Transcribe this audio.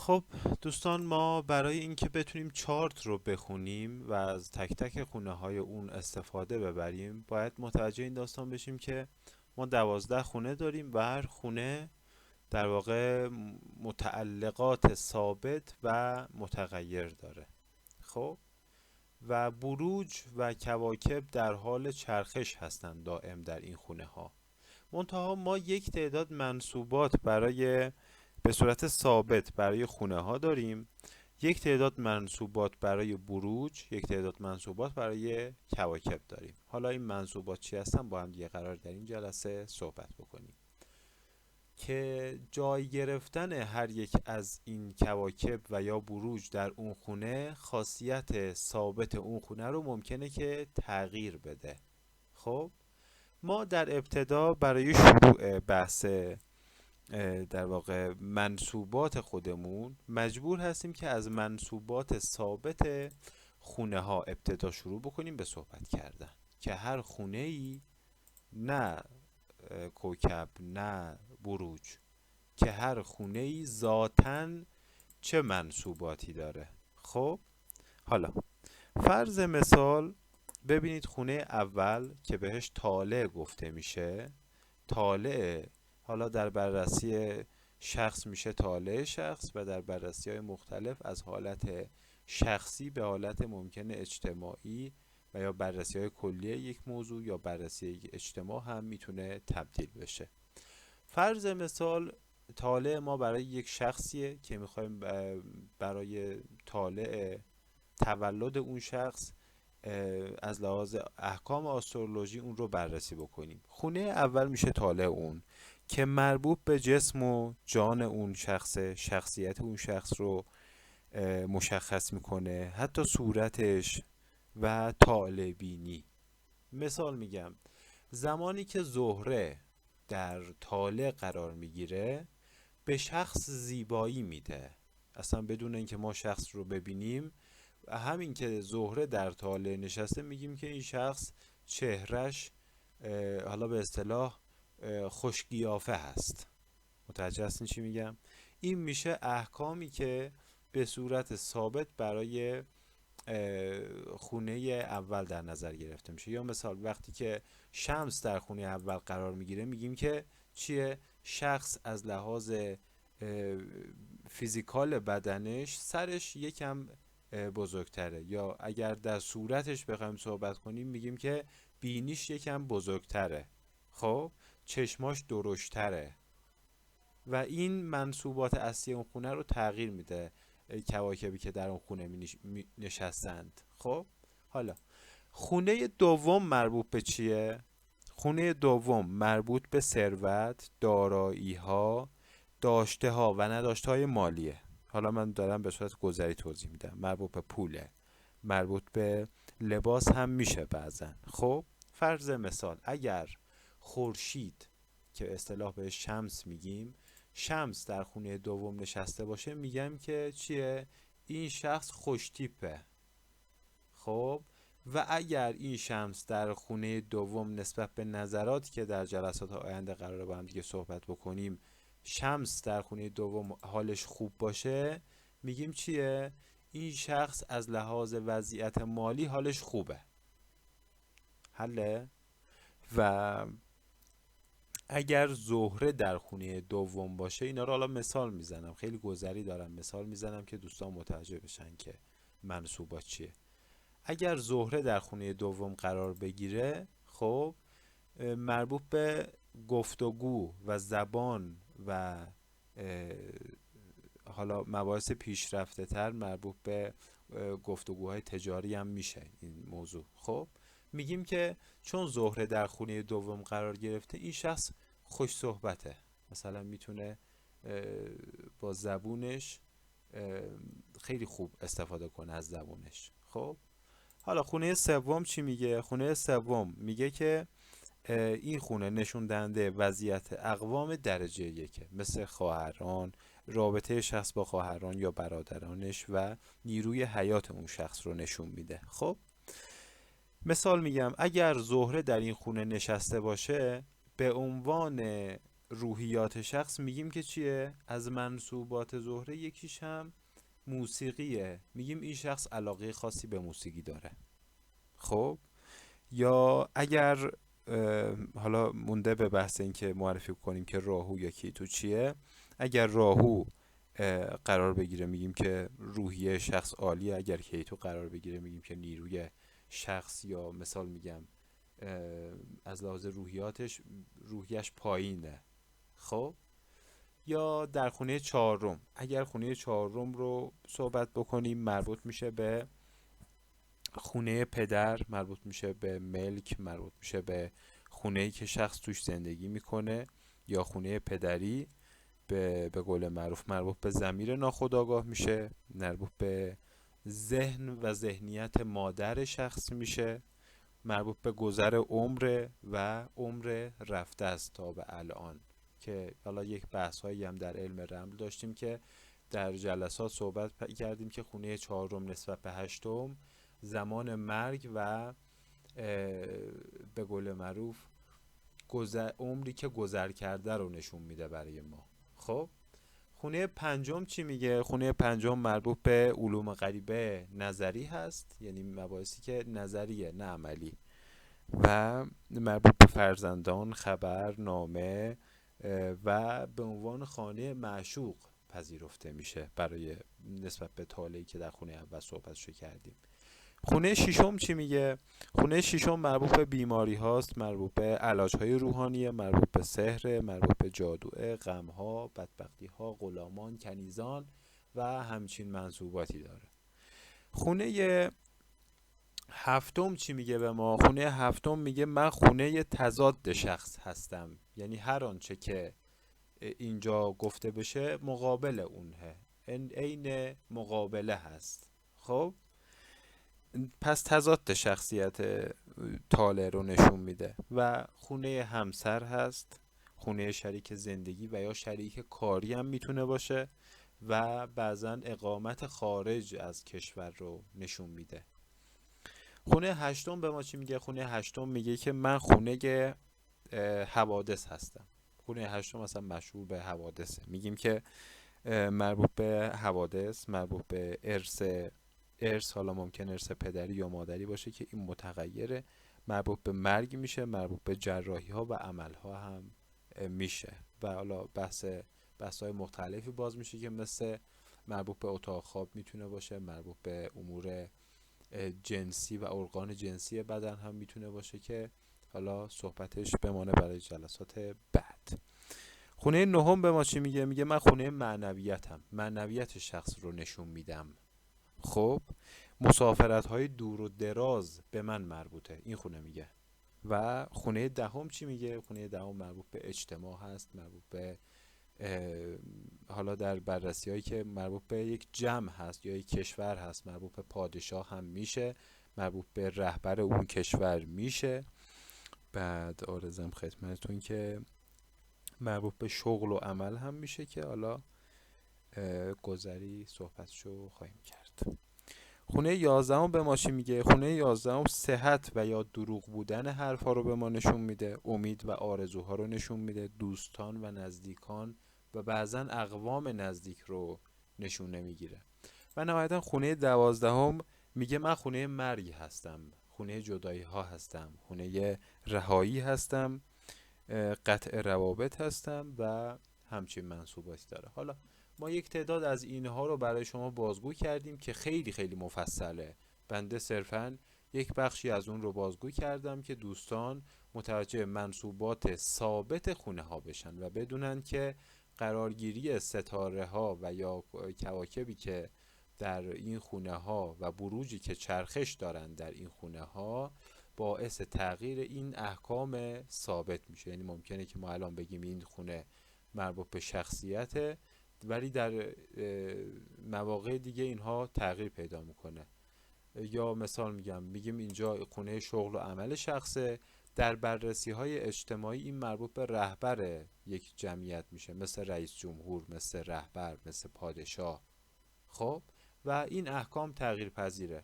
خب دوستان، ما برای اینکه بتونیم چارت رو بخونیم و از تک تک خونه های اون استفاده ببریم باید متوجه این داستان بشیم که ما 12 خونه داریم و هر خونه در واقع متعلقات ثابت و متغیر داره. خب و بروج و کواکب در حال چرخش هستند دائم در این خونه ها. منتها ما یک تعداد منصوبات برای به صورت ثابت برای خونه ها داریم، یک تعداد منصوبات برای بروج، یک تعداد منصوبات برای کواکب داریم. حالا این منصوبات چی هستن با هم دیگه قرار در این جلسه صحبت بکنیم که جای گرفتن هر یک از این کواکب و یا بروج در اون خونه خاصیت ثابت اون خونه رو ممکنه که تغییر بده. خب ما در ابتدا برای شروع بحث در واقع منصوبات خودمون مجبور هستیم که از منصوبات ثابت خونه ها ابتدا شروع بکنیم به صحبت کردن که هر خونه ای نه کوکب نه بروج، که هر خونه ای ذاتاً چه منصوباتی داره. خب حالا فرض مثال ببینید خونه اول که بهش طالع گفته میشه. طالع حالا در بررسی شخص میشه طالع شخص و در بررسی های مختلف از حالت شخصی به حالت ممکن اجتماعی و یا بررسی های کلی یک موضوع یا بررسی یک اجتماع هم میتونه تبدیل بشه. فرض مثال طالع ما برای یک شخصیه که میخوایم برای طالع تولد اون شخص از لحاظ احکام آسترولوژی اون رو بررسی بکنیم. خونه اول میشه طالع اون که مربوط به جسم و جان اون شخص، شخصیت اون شخص رو مشخص میکنه، حتی صورتش و طالع بینی. مثال میگم زمانی که زهره در طالع قرار میگیره به شخص زیبایی میده، اصلا بدون اینکه ما شخص رو ببینیم. همین که زهره در طالع نشسته میگیم که این شخص چهرش حالا به اصطلاح خوشگیافه هست. متوجه هستین چی میگم؟ این میشه احکامی که به صورت ثابت برای خونه اول در نظر گرفته میشه. یا مثال وقتی که شمس در خونه اول قرار میگیره میگیم که چیه؟ شخص از لحاظ فیزیکال بدنش سرش یکم بزرگتره، یا اگر در صورتش بخوایم صحبت کنیم میگیم که بینیش یکم بزرگتره، خب چشماش درشتره و این منصوبات اصلی اون خونه رو تغییر میده، کواکبی که در اون خونه نشستند. خب حالا خونه دوم مربوط به چیه؟ خونه دوم مربوط به ثروت، دارایی ها، داشته ها و نداشته های مالیه. حالا من دارم به صورت گذری توضیح میدم. مربوط به پوله، مربوط به لباس هم میشه بعضن. خب فرض مثال اگر خورشید که اصطلاح بهش شمس میگیم، شمس در خونه دوم نشسته باشه میگم که چیه؟ این شخص خوشتیپه. خب و اگر این شمس در خونه دوم نسبت به نظراتی که در جلسات آینده قراره با هم دیگه صحبت بکنیم، شمس در خونه دوم حالش خوب باشه میگیم چیه؟ این شخص از لحاظ وضعیت مالی حالش خوبه. حله؟ و اگر زهره در خونه دوم باشه، اینا رو حالا مثال میزنم، خیلی گذری دارم مثال میزنم که دوستان متوجه بشن که منصوبات چیه. اگر زهره در خونه دوم قرار بگیره، خب مربوط به گفتگو و زبان و حالا مباحث پیشرفته تر مربوط به گفتگوهای تجاری هم میشه این موضوع. خب میگیم که چون زهره در خونه دوم قرار گرفته این شخص خوش صحبته، مثلا میتونه با زبونش خیلی خوب استفاده کنه از زبونش. خب حالا خونه سوم چی میگه؟ خونه سوم میگه که این خونه نشون دهنده وضعیت اقوام درجه یکه، مثل خواهران، رابطه شخص با خواهران یا برادرانش و نیروی حیات اون شخص رو نشون میده. خب مثال میگم اگر زهره در این خونه نشسته باشه به عنوان روحیات شخص میگیم که چیه؟ از منصوبات زهره یکیش هم موسیقیه، میگیم این شخص علاقه خاصی به موسیقی داره. خب یا اگر حالا مونده به بحث این که معرفی کنیم که راهو یا کیتو چیه. اگر راهو قرار بگیره میگیم که روحیه شخص عالیه، اگر کیتو قرار بگیره میگیم که نیروی شخص یا مثال میگم از لحاظ روحیش پایینه. خب یا در خونه چهارم، اگر خونه چهارم رو صحبت بکنیم مربوط میشه به خونه پدر، مربوط میشه به ملک، مربوط میشه به خونه‌ای که شخص توش زندگی میکنه، یا خونه پدری به قول معروف مربوط به ضمیر ناخودآگاه میشه، مربوط به ذهن و ذهنیت مادر شخص میشه، مربوط به گذر عمر و عمر رفته است تا به الان، که حالا یک بحث هایی هم در علم رمل داشتیم که در جلسات صحبت کردیم که خونه چهارم نسبت به هشتم زمان مرگ و به قول معروف عمری که گذر کرده رو نشون میده برای ما. خب خونه پنجم چی میگه؟ خونه پنجم مربوط به علوم غریبه نظری هست، یعنی مباحثی که نظریه نه عملی، و مربوط به فرزندان، خبر، نامه و به عنوان خانه معشوق پذیرفته میشه برای نسبت به طالعی که در خونه اول صحبتشو کردیم. خونه ششم چی میگه؟ خونه ششم مربوط به بیماری هاست، مربوط به علاج های روحانیه، مربوط به سحر، مربوط به جادوه، غم ها، بدبختی ها، غلامان، کنیزان و همچین منصوباتی داره. خونه هفتم چی میگه به ما؟ خونه هفتم میگه من خونه تضاد شخص هستم، یعنی هر آنچه که اینجا گفته بشه مقابل اونه، عین مقابله هست. خب پس تضاد شخصیت طالع رو نشون میده. و خونه همسر هست، خونه شریک زندگی و یا شریک کاری هم میتونه باشه و بعضا اقامت خارج از کشور رو نشون میده. خونه هشتم به ما چی میگه؟ خونه هشتم میگه که من خونه حوادث هستم. خونه هشتم مثلا مشهور به حوادثه، میگیم که مربوط به حوادث، مربوط به ارث، حالا ممکن ارث پدری یا مادری باشه که این متغیره، مربوط به مرگ میشه، مربوط به جراحی ها و عمل ها هم میشه. و حالا بحث های مختلفی باز میشه که مثل مربوط به اتاق خواب میتونه باشه، مربوط به امور جنسی و ارگان جنسی بدن هم میتونه باشه که حالا صحبتش بمانه برای جلسات بعد. خونه نهم به ما چی میگه؟ میگه من خونه معنویتم، معنویت شخص رو نشون میدم. خب مسافرت های دور و دراز به من مربوطه، این خونه میگه. و خونه دهم چی میگه؟ خونه دهم مربوط به اجتماع هست، مربوط به حالا در بررسی هایی که مربوط به یک جمع هست یا یک کشور هست، مربوط به پادشاه هم میشه، مربوط به رهبر اون کشور میشه. بعد آرزم خدمتتون که مربوط به شغل و عمل هم میشه که حالا گذری صحبتشو خواهیم کرد. خونه 11 به ما چی میگه؟ خونه 11 صحت و یا دروغ بودن حرفا رو به ما نشون میده، امید و آرزوها رو نشون میده، دوستان و نزدیکان و بعضا اقوام نزدیک رو نشون نمیگیره. و نهایتا خونه 12 میگه من خونه مرگ هستم، خونه جدایی ها هستم، خونه رهایی هستم، قطع روابط هستم و همچین منصوباتی داره. حالا ما یک تعداد از اینها رو برای شما بازگو کردیم که خیلی خیلی مفصله، بنده صرفاً یک بخشی از اون رو بازگو کردم که دوستان متوجه منصوبات ثابت خونه ها بشن و بدونن که قرارگیری ستاره ها و یا کواکبی که در این خونه ها و بروجی که چرخش دارن در این خونه ها باعث تغییر این احکام ثابت میشه. یعنی ممکنه که ما الان بگیم این خونه مربوط به شخصیته، ولی در مواقع دیگه اینها تغییر پیدا میکنه. یا مثال میگیم اینجا خونه شغل و عمل شخصه، در بررسی های اجتماعی این مربوط به رهبر یک جمعیت میشه، مثل رئیس جمهور، مثل رهبر، مثل پادشاه. خب و این احکام تغییر پذیره.